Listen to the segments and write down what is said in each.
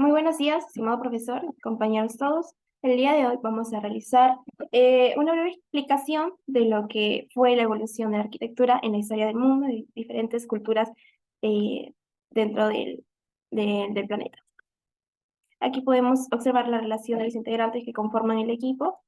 Muy buenos días, estimado profesor, compañeros todos. El día de hoy vamos a realizar una breve explicación de lo que fue la evolución de la arquitectura en la historia del mundo y diferentes culturas eh, dentro del planeta. Aquí podemos observar la relación de los integrantes que conforman el equipo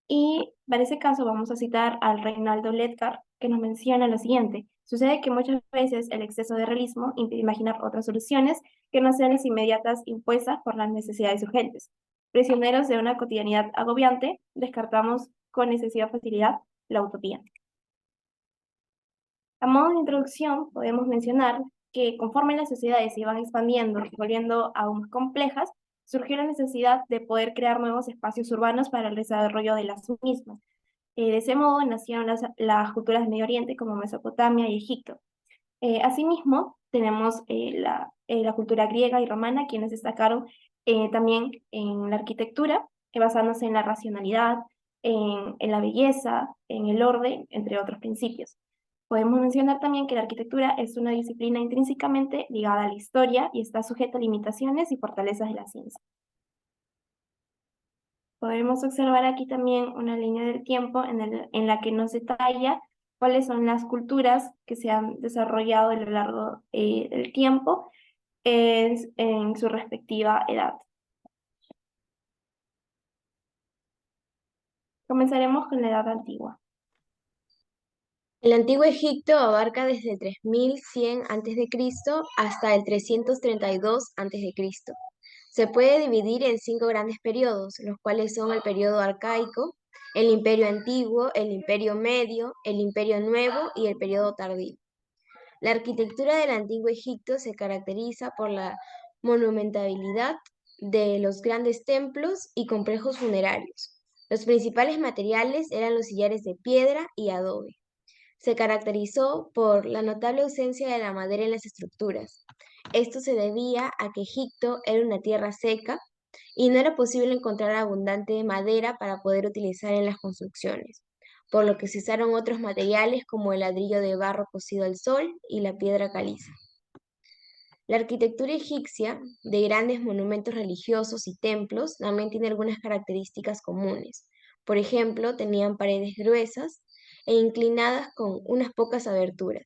y para ese caso vamos a citar al Reinaldo Ledcar, que nos menciona lo siguiente: sucede que muchas veces el exceso de realismo impide imaginar otras soluciones que no sean las inmediatas impuestas por las necesidades urgentes. Prisioneros de una cotidianidad agobiante, descartamos con excesiva facilidad la utopía. A modo de introducción, podemos mencionar que conforme las sociedades se iban expandiendo y volviendo aún más complejas, surgió la necesidad de poder crear nuevos espacios urbanos para el desarrollo de las mismas. De ese modo nacieron las culturas del Medio Oriente como Mesopotamia y Egipto. Asimismo, tenemos la cultura griega y romana, quienes destacaron también en la arquitectura, basándose en la racionalidad, en la belleza, en el orden, entre otros principios. Podemos mencionar también que la arquitectura es una disciplina intrínsecamente ligada a la historia y está sujeta a limitaciones y fortalezas de la ciencia. Podemos observar aquí también una línea del tiempo en la que nos detalla cuáles son las culturas que se han desarrollado a lo largo del tiempo en su respectiva edad. Comenzaremos con la Edad Antigua. El Antiguo Egipto abarca desde el 3100 a.C. hasta el 332 a.C. Se puede dividir en 5 grandes periodos, los cuales son el periodo arcaico, el Imperio Antiguo, el Imperio Medio, el Imperio Nuevo y el periodo tardío. La arquitectura del Antiguo Egipto se caracteriza por la monumentabilidad de los grandes templos y complejos funerarios. Los principales materiales eran los sillares de piedra y adobe. Se caracterizó por la notable ausencia de la madera en las estructuras. Esto se debía a que Egipto era una tierra seca y no era posible encontrar abundante madera para poder utilizar en las construcciones, por lo que se usaron otros materiales como el ladrillo de barro cocido al sol y la piedra caliza. La arquitectura egipcia, de grandes monumentos religiosos y templos, también tiene algunas características comunes. Por ejemplo, tenían paredes gruesas e inclinadas con unas pocas aberturas.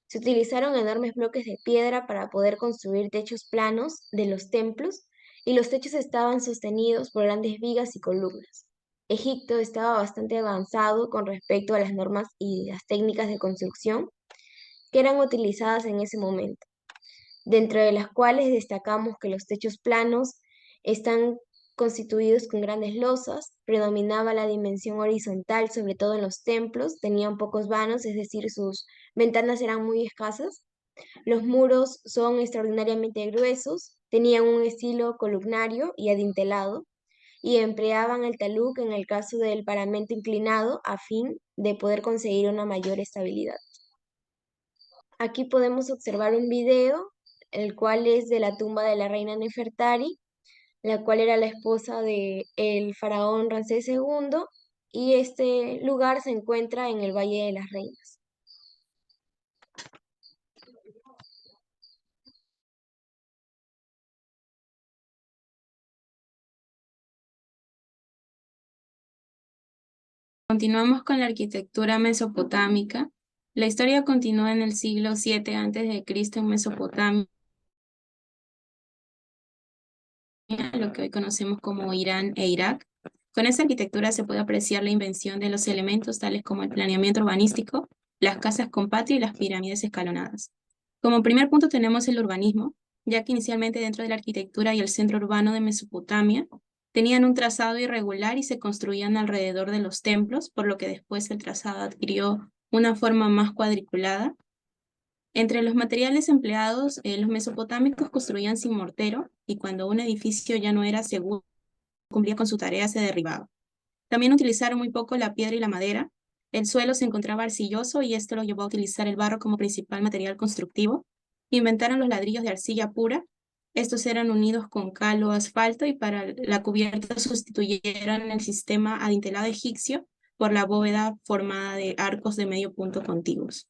Se utilizaron enormes bloques de piedra para poder construir techos planos de los templos y los techos estaban sostenidos por grandes vigas y columnas. Egipto estaba bastante avanzado con respecto a las normas y las técnicas de construcción que eran utilizadas en ese momento, dentro de las cuales destacamos que los techos planos están constituidos con grandes losas, predominaba la dimensión horizontal, sobre todo en los templos, tenían pocos vanos, es decir, sus ventanas eran muy escasas. Los muros son extraordinariamente gruesos, tenían un estilo columnario y adintelado, y empleaban el talud en el caso del paramento inclinado a fin de poder conseguir una mayor estabilidad. Aquí podemos observar un video, el cual es de la tumba de la reina Nefertari, la cual era la esposa de el faraón Ramsés II, y este lugar se encuentra en el Valle de las Reinas. Continuamos con la arquitectura mesopotámica. La historia continúa en el siglo 7 a.C. en Mesopotamia, lo que hoy conocemos como Irán e Irak. Con esta arquitectura se puede apreciar la invención de los elementos tales como el planeamiento urbanístico, las casas con patio y las pirámides escalonadas. Como primer punto tenemos el urbanismo, ya que inicialmente dentro de la arquitectura y el centro urbano de Mesopotamia tenían un trazado irregular y se construían alrededor de los templos, por lo que después el trazado adquirió una forma más cuadriculada. Entre los materiales empleados, los mesopotámicos construían sin mortero y cuando un edificio ya no era seguro, cumplía con su tarea, se derribaba. También utilizaron muy poco la piedra y la madera. El suelo se encontraba arcilloso y esto lo llevó a utilizar el barro como principal material constructivo. Inventaron los ladrillos de arcilla pura. Estos eran unidos con cal o asfalto y para la cubierta sustituyeron el sistema adintelado egipcio por la bóveda formada de arcos de medio punto contiguos.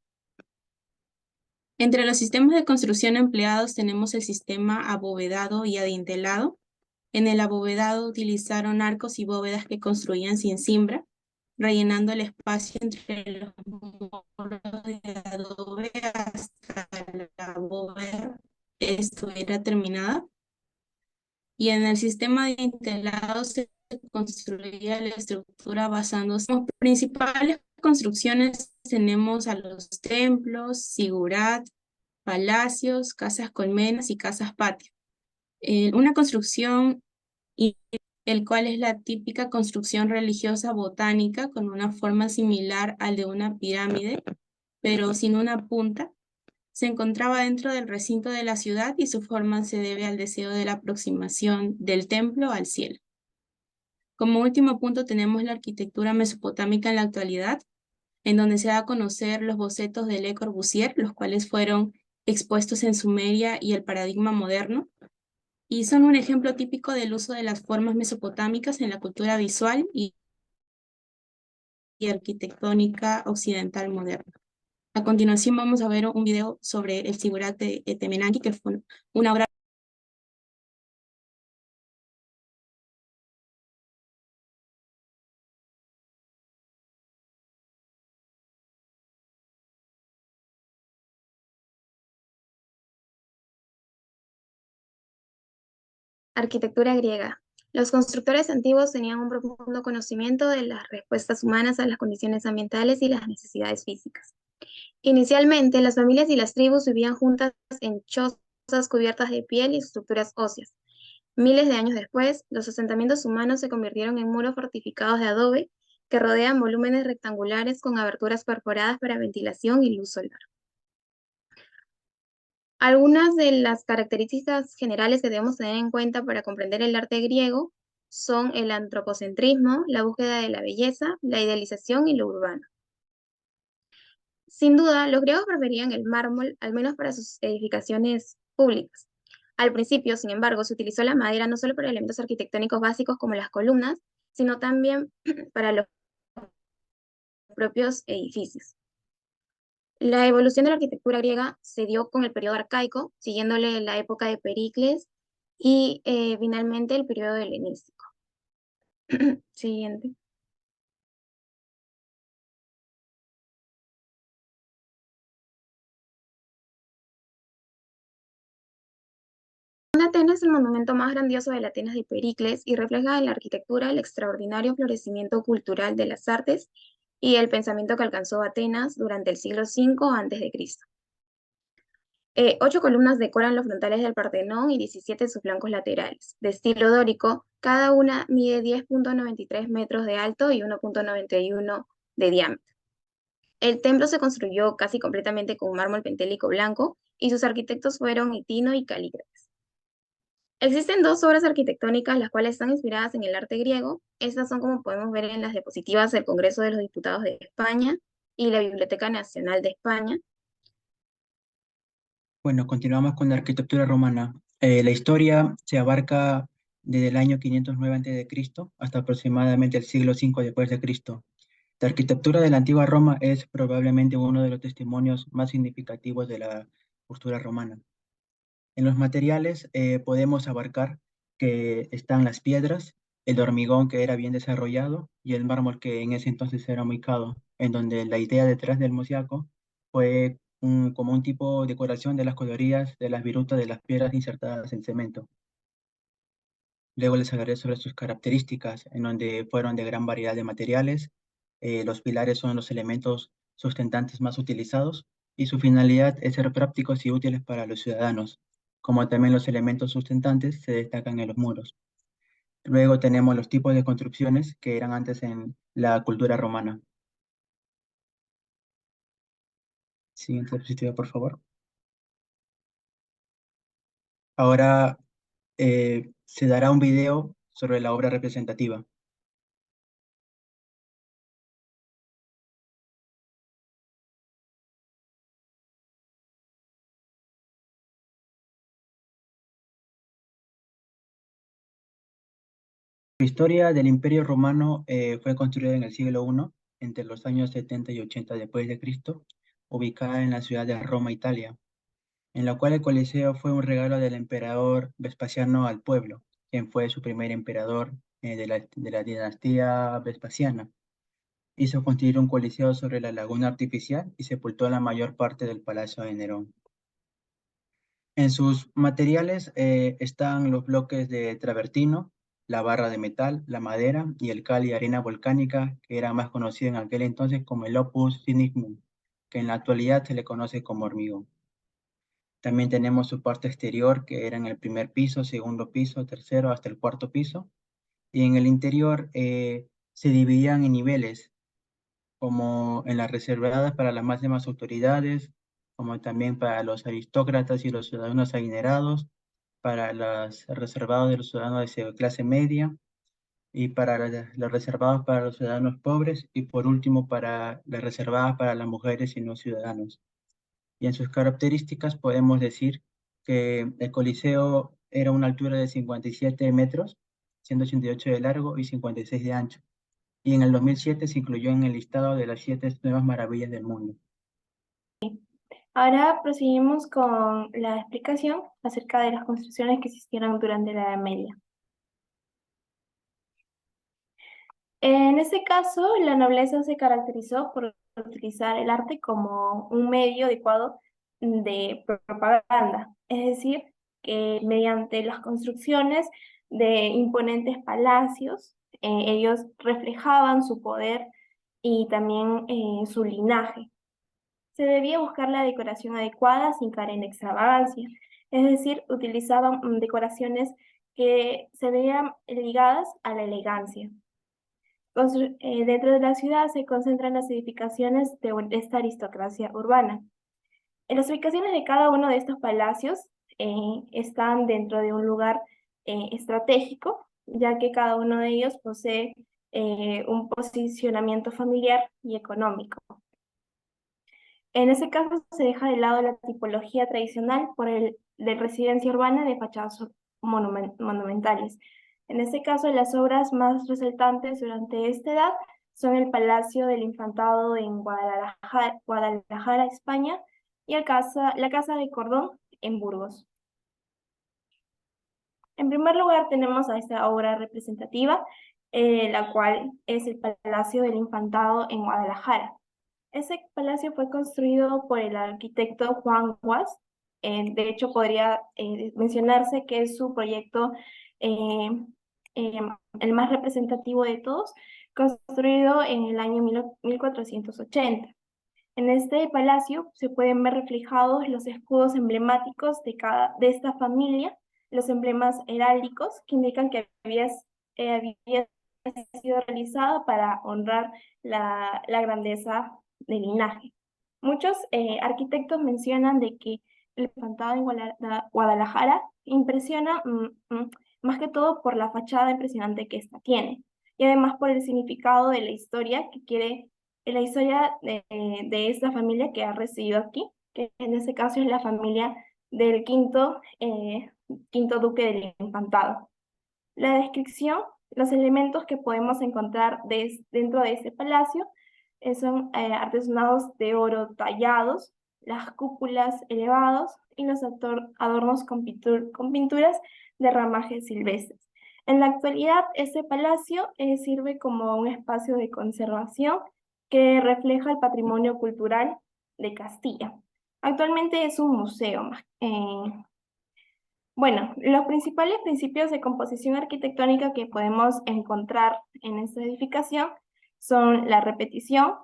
Entre los sistemas de construcción empleados tenemos el sistema abovedado y adintelado. En el abovedado utilizaron arcos y bóvedas que construían sin cimbra, rellenando el espacio entre los muros de adobe hasta la bóveda estuviera terminada. Y en el sistema adintelado se construía la estructura basándose en las principales construcciones. Tenemos a los templos, sigurat, palacios, casas colmenas y casas patio. Una construcción, y el cual es la típica construcción religiosa botánica con una forma similar al de una pirámide, pero sin una punta. Se encontraba dentro del recinto de la ciudad y su forma se debe al deseo de la aproximación del templo al cielo. Como último punto tenemos la arquitectura mesopotámica en la actualidad, en donde se da a conocer los bocetos de Le Corbusier, los cuales fueron expuestos en Sumeria y el paradigma moderno, y son un ejemplo típico del uso de las formas mesopotámicas en la cultura visual y arquitectónica occidental moderna. A continuación vamos a ver un video sobre el Sigurat de Temenanqui, que fue una obra. Arquitectura griega. Los constructores antiguos tenían un profundo conocimiento de las respuestas humanas a las condiciones ambientales y las necesidades físicas. Inicialmente, las familias y las tribus vivían juntas en chozas cubiertas de piel y estructuras óseas. Miles de años después, los asentamientos humanos se convirtieron en muros fortificados de adobe que rodean volúmenes rectangulares con aberturas perforadas para ventilación y luz solar. Algunas de las características generales que debemos tener en cuenta para comprender el arte griego son el antropocentrismo, la búsqueda de la belleza, la idealización y lo urbano. Sin duda, los griegos preferían el mármol, al menos para sus edificaciones públicas. Al principio, sin embargo, se utilizó la madera no solo para elementos arquitectónicos básicos como las columnas, sino también para los propios edificios. La evolución de la arquitectura griega se dio con el periodo arcaico, siguiéndole la época de Pericles y finalmente el periodo helenístico. Siguiente. Atenas es el monumento más grandioso de la Atenas de Pericles y refleja en la arquitectura el extraordinario florecimiento cultural de las artes y el pensamiento que alcanzó Atenas durante el siglo V a.C. 8 columnas decoran los frontales del Partenón y 17 sus flancos laterales. De estilo dórico, cada una mide 10.93 metros de alto y 1.91 de diámetro. El templo se construyó casi completamente con mármol pentélico blanco y sus arquitectos fueron Itino y Calícrates. Existen dos obras arquitectónicas las cuales están inspiradas en el arte griego. Estas son, como podemos ver en las diapositivas, del Congreso de los Diputados de España y la Biblioteca Nacional de España. Bueno, continuamos con la arquitectura romana. La historia se abarca desde el año 509 a.C. hasta aproximadamente el siglo V después de Cristo. La arquitectura de la antigua Roma es probablemente uno de los testimonios más significativos de la cultura romana. En los materiales podemos abarcar que están las piedras, el hormigón que era bien desarrollado y el mármol que en ese entonces era muy caro, en donde la idea detrás del mosaico fue como un tipo de decoración de las colorías de las virutas de las piedras insertadas en cemento. Luego les hablaré sobre sus características, en donde fueron de gran variedad de materiales. Los pilares son los elementos sustentantes más utilizados y su finalidad es ser prácticos y útiles para los ciudadanos, como también los elementos sustentantes se destacan en los muros. Luego tenemos los tipos de construcciones que eran antes en la cultura romana. Siguiente diapositiva, por favor. Ahora se dará un video sobre la obra representativa. La historia del Imperio Romano fue construida en el siglo I, entre los años 70 y 80 después de Cristo, ubicada en la ciudad de Roma, Italia. en la cual el Coliseo fue un regalo del emperador Vespasiano al pueblo, quien fue su primer emperador de la dinastía Vespasiana. Hizo construir un coliseo sobre la laguna artificial y sepultó la mayor parte del palacio de Nerón. En sus materiales están los bloques de travertino, la barra de metal, la madera y el cal y arena volcánica, que era más conocido en aquel entonces como el opus significum, que en la actualidad se le conoce como hormigón. También tenemos su parte exterior, que era en el primer piso, segundo piso, tercero hasta el cuarto piso. Y en el interior se dividían en niveles, como en las reservadas para las máximas autoridades, como también para los aristócratas y los ciudadanos adinerados, para los reservados de los ciudadanos de clase media y para los reservados para los ciudadanos pobres y por último para las reservadas para las mujeres y no ciudadanos. Y en sus características podemos decir que el Coliseo era una altura de 57 metros, 188 de largo y 56 de ancho. Y en el 2007 se incluyó en el listado de las 7 nuevas maravillas del mundo. Ahora proseguimos con la explicación acerca de las construcciones que existieron durante la Edad Media. En este caso, la nobleza se caracterizó por utilizar el arte como un medio adecuado de propaganda, es decir, que mediante las construcciones de imponentes palacios, ellos reflejaban su poder y también su linaje. Se debía buscar la decoración adecuada sin caer en extravagancia, es decir, utilizaban decoraciones que se veían ligadas a la elegancia. Dentro de la ciudad se concentran las edificaciones de esta aristocracia urbana. En las ubicaciones de cada uno de estos palacios están dentro de un lugar estratégico, ya que cada uno de ellos posee un posicionamiento familiar y económico. En ese caso se deja de lado la tipología tradicional por el de residencia urbana de fachadas monumentales. En este caso, las obras más resaltantes durante esta edad son el Palacio del Infantado en Guadalajara, España, y la Casa de Cordón en Burgos. En primer lugar tenemos a esta obra representativa, la cual es el Palacio del Infantado en Guadalajara. Ese palacio fue construido por el arquitecto Juan Guas. De hecho, podría mencionarse que es su proyecto eh, el más representativo de todos, construido en el año 1480. En este palacio se pueden ver reflejados los escudos emblemáticos de esta familia, los emblemas heráldicos que indican que había sido realizado para honrar la grandeza del linaje. Muchos arquitectos mencionan de que el Infantado de Guadalajara impresiona más que todo por la fachada impresionante que ésta tiene, y además por el significado de la historia que quiere, la historia de esta familia que ha residido aquí, que en este caso es la familia del quinto duque del Infantado. La descripción, los elementos que podemos encontrar dentro de este palacio son artesonados de oro tallados, las cúpulas elevados y los adornos con pinturas de ramajes silvestres. En la actualidad, este palacio sirve como un espacio de conservación que refleja el patrimonio cultural de Castilla. Actualmente es un museo. Bueno, los principales principios de composición arquitectónica que podemos encontrar en esta edificación son la repetición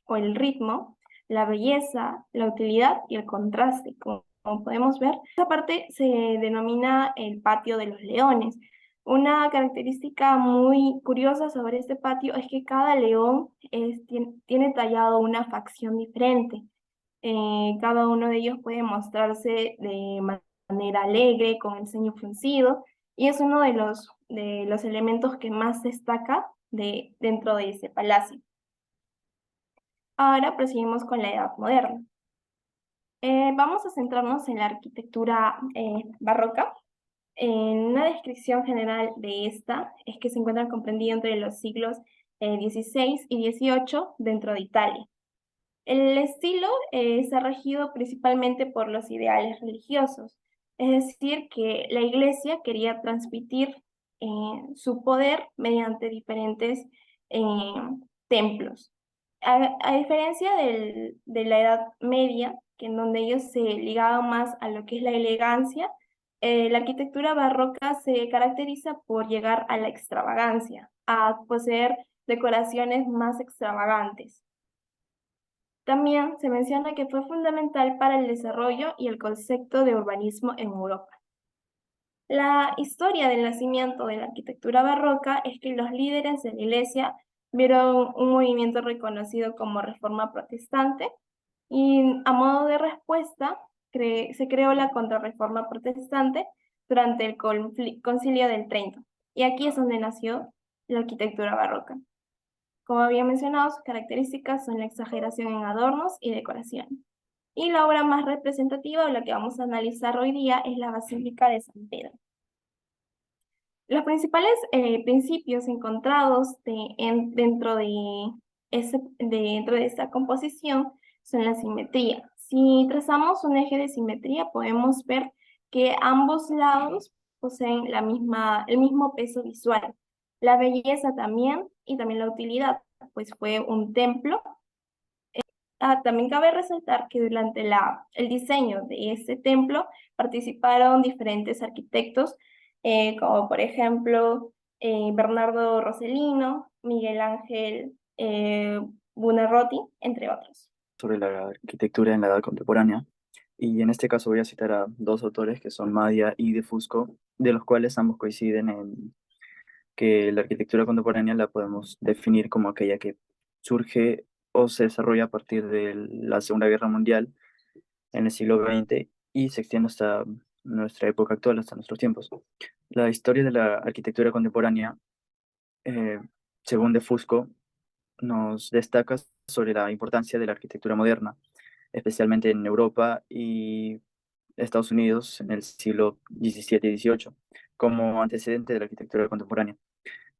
o el ritmo, la belleza, la utilidad y el contraste. Como podemos ver, esta parte se denomina el patio de los leones. Una característica muy curiosa sobre este patio es que cada león tiene tallado una facción diferente. Cada uno de ellos puede mostrarse de manera alegre, con el ceño fruncido, y es uno de los elementos que más destaca dentro de ese palacio. Ahora proseguimos con la Edad Moderna. Vamos a centrarnos en la arquitectura barroca. Una descripción general de esta es que se encuentra comprendida entre los siglos XVI y XVIII dentro de Italia. El estilo está regido principalmente por los ideales religiosos, es decir, que la Iglesia quería transmitir su poder mediante diferentes eh, templos. A diferencia de la Edad Media, que en donde ellos se ligaban más a lo que es la elegancia, la arquitectura barroca se caracteriza por llegar a la extravagancia, a poseer decoraciones más extravagantes. También se menciona que fue fundamental para el desarrollo y el concepto de urbanismo en Europa. La historia del nacimiento de la arquitectura barroca es que los líderes de la Iglesia vieron un movimiento reconocido como Reforma Protestante y a modo de respuesta se creó la Contrarreforma Protestante durante el Concilio del Trento. Y aquí es donde nació la arquitectura barroca. Como había mencionado, sus características son la exageración en adornos y decoración. Y la obra más representativa, o la que vamos a analizar hoy día, es la Basílica de San Pedro. Los principales principios encontrados dentro de esta composición son la simetría. Si trazamos un eje de simetría, podemos ver que ambos lados poseen el mismo peso visual. La belleza también, y también la utilidad, pues fue un templo. También cabe resaltar que durante el diseño de este templo participaron diferentes arquitectos, como por ejemplo Bernardo Rossellino, Miguel Ángel Buonarroti, entre otros. Sobre la arquitectura en la Edad Contemporánea, y en este caso voy a citar a dos autores que son Madia y De Fusco, de los cuales ambos coinciden en que la arquitectura contemporánea la podemos definir como aquella que surge o se desarrolla a partir de la Segunda Guerra Mundial en el siglo XX y se extiende hasta nuestra época actual, hasta nuestros tiempos. La historia de la arquitectura contemporánea, según De Fusco, nos destaca sobre la importancia de la arquitectura moderna, especialmente en Europa y Estados Unidos en el siglo XVII y XVIII, como antecedente de la arquitectura contemporánea.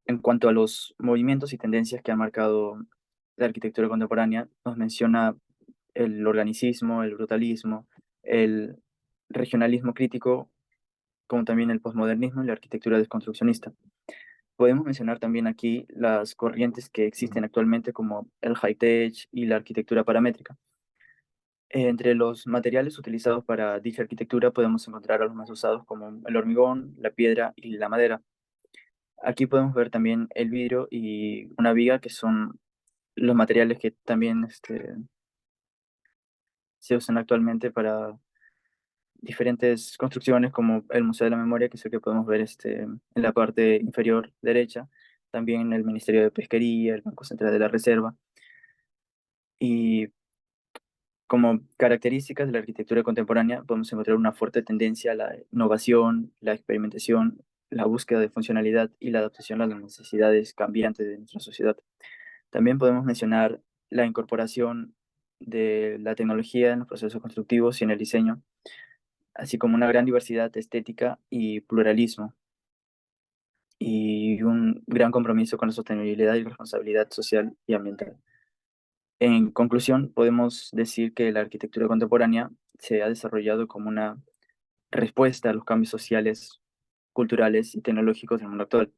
En cuanto a los movimientos y tendencias que han marcado la arquitectura contemporánea, nos menciona el organicismo, el brutalismo, el regionalismo crítico, como también el posmodernismo y la arquitectura desconstruccionista. Podemos mencionar también aquí las corrientes que existen actualmente como el high-tech y la arquitectura paramétrica. Entre los materiales utilizados para dicha arquitectura podemos encontrar a los más usados como el hormigón, la piedra y la madera. Aquí podemos ver también el vidrio y una viga, que son los materiales que también se usan actualmente para diferentes construcciones, como el Museo de la Memoria, que es el que podemos ver en la parte inferior derecha, también el Ministerio de Pesquería, el Banco Central de la Reserva. Y como características de la arquitectura contemporánea podemos encontrar una fuerte tendencia a la innovación, la experimentación, la búsqueda de funcionalidad y la adaptación a las necesidades cambiantes de nuestra sociedad. También podemos mencionar la incorporación de la tecnología en los procesos constructivos y en el diseño, así como una gran diversidad estética y pluralismo, y un gran compromiso con la sostenibilidad y responsabilidad social y ambiental. En conclusión, podemos decir que la arquitectura contemporánea se ha desarrollado como una respuesta a los cambios sociales, culturales y tecnológicos del mundo actual,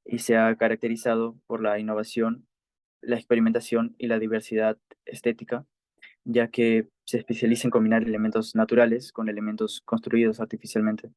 y se ha caracterizado por la innovación, la experimentación y la diversidad estética, ya que se especializa en combinar elementos naturales con elementos construidos artificialmente.